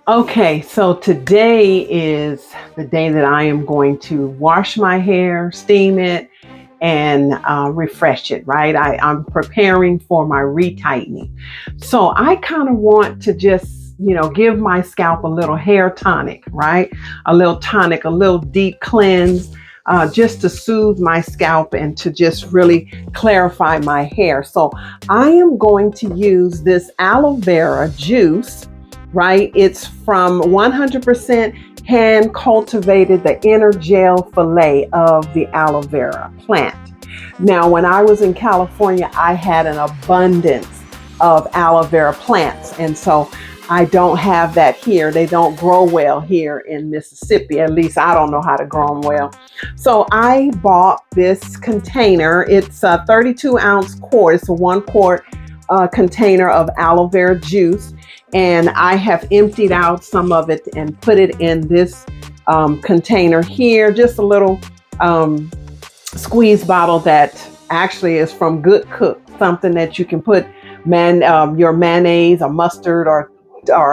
Okay, so today is the day that I am going to wash my hair, steam it, and refresh it, right? I'm preparing for my retightening. So I kind of want to just, give my scalp a little hair tonic, right? A little tonic, a little deep cleanse, just to soothe my scalp and to just really clarify my hair. So I am going to use this aloe vera juice, right? It's from 100% hand cultivated, the inner gel fillet of the aloe vera plant. Now, when I was in California, I had an abundance of aloe vera plants. And so I don't have that here. They don't grow well here in Mississippi. At least I don't know how to grow them well. So I bought this container. It's a 32-ounce quart. It's a 1 quart container of aloe vera juice. And I have emptied out some of it and put it in this container here. Just a little squeeze bottle that actually is from Good Cook, something that you can put your mayonnaise or mustard or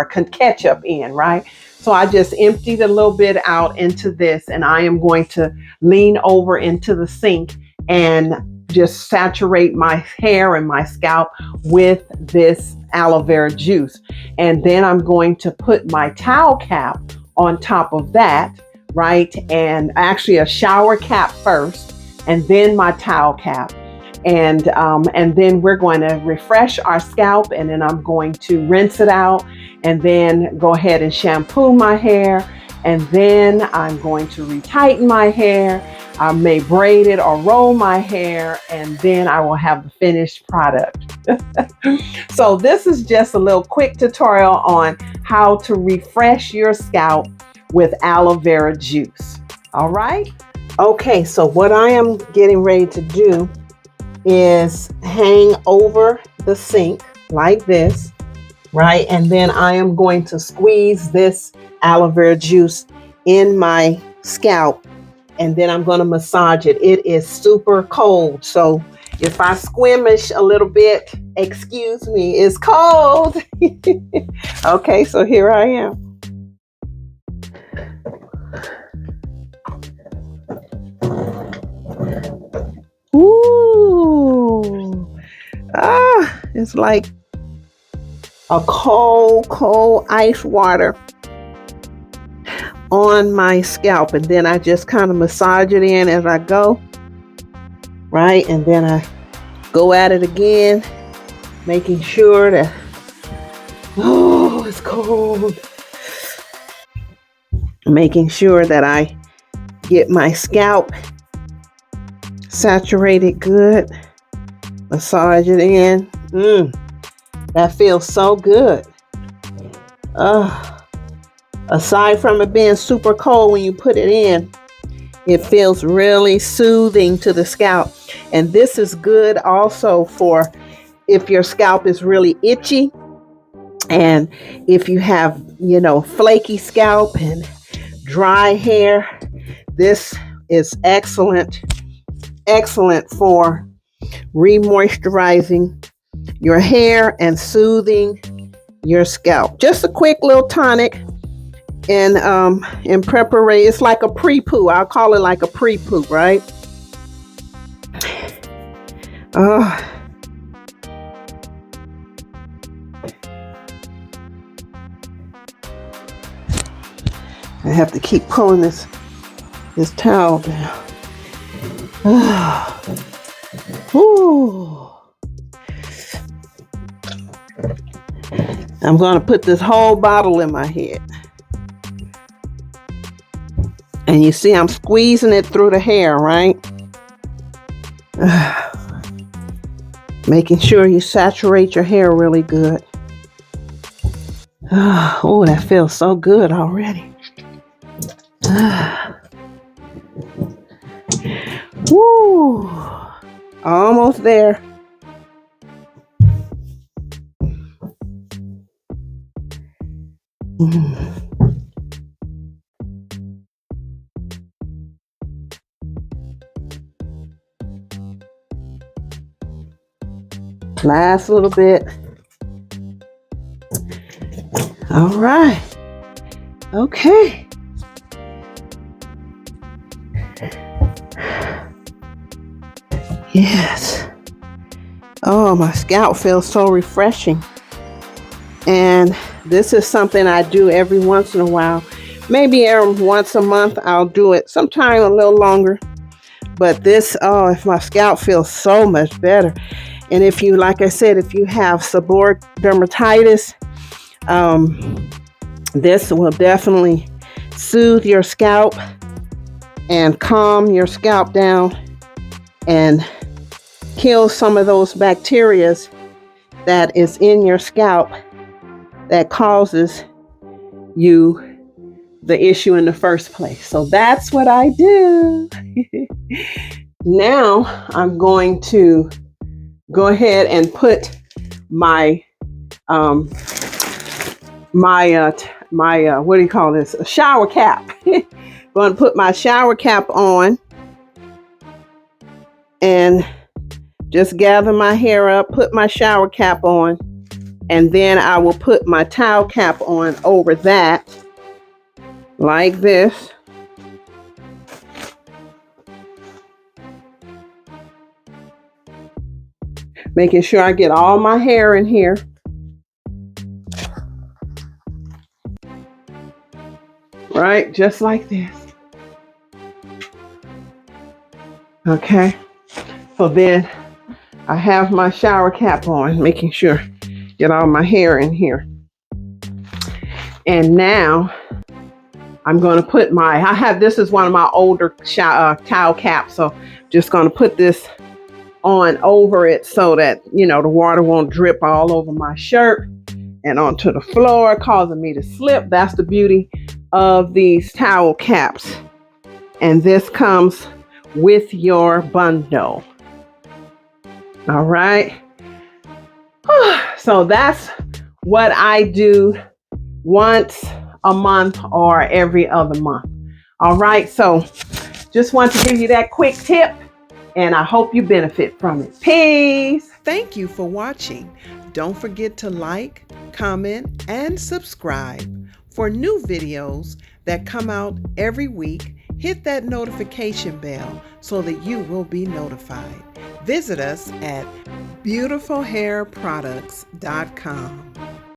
ketchup in, right? So I just emptied a little bit out into this, and I am going to lean over into the sink and just saturate my hair and my scalp with this aloe vera juice. And then I'm going to put my towel cap on top of that, right? And actually a shower cap first, and then my towel cap. And then we're going to refresh our scalp, and then I'm going to rinse it out and then go ahead and shampoo my hair. And then I'm going to retighten my hair. I may braid it or roll my hair, and then I will have the finished product. So this is just a little quick tutorial on how to refresh your scalp with aloe vera juice. All right. Okay, so what I am getting ready to do is hang over the sink like this, right? And then I am going to squeeze this aloe vera juice in my scalp, and then I'm going to massage it. It is super cold, so if I squeamish a little bit, excuse me, it's cold. Okay, so here I am. Ooh, it's like a cold ice water on my scalp, and then I just kind of massage it in as I go, right? And then I go at it again, making sure that, it's cold, making sure that I get my scalp saturated good, massage it in. That feels so good. Aside from it being super cold when you put it in, it feels really soothing to the scalp. And this is good also for if your scalp is really itchy, and if you have, flaky scalp and dry hair. This is excellent for re-moisturizing your hair and soothing your scalp. Just a quick little tonic in preparation. It's like a pre-poo. I'll call it like a pre-poo, right? I have to keep pulling this towel down. Ooh. I'm going to put this whole bottle in my head. And you see I'm squeezing it through the hair, right? Making sure you saturate your hair really good. Oh, that feels so good already. Woo! Almost there. Last little bit. All right. Okay. Yes. Oh, my scalp feels so refreshing. And this is something I do every once in a while. Maybe once a month I'll do it. Sometime a little longer. But this, oh, if my scalp feels so much better. And if you, like I said, if you have seborrheic dermatitis, this will definitely soothe your scalp and calm your scalp down and kill some of those bacteria that is in your scalp that causes you the issue in the first place. So that's what I do. Now I'm going to go ahead and put my what do you call this? A shower cap. Going to put my shower cap on and just gather my hair up, put my shower cap on, and then I will put my towel cap on over that, like this. Making sure I get all my hair in here. Right, just like this. Okay, so then I have my shower cap on, making sure get all my hair in here. And now I'm going to put this is one of my older towel caps, so just going to put this on over it so that, the water won't drip all over my shirt and onto the floor, causing me to slip. That's the beauty of these towel caps. And this comes with your bundle. All right. So that's what I do once a month or every other month. All right. So just want to give you that quick tip, and I hope you benefit from it. Peace. Thank you for watching. Don't forget to like, comment, and subscribe. For new videos that come out every week, hit that notification bell so that you will be notified. Visit us at beautifulhairproducts.com.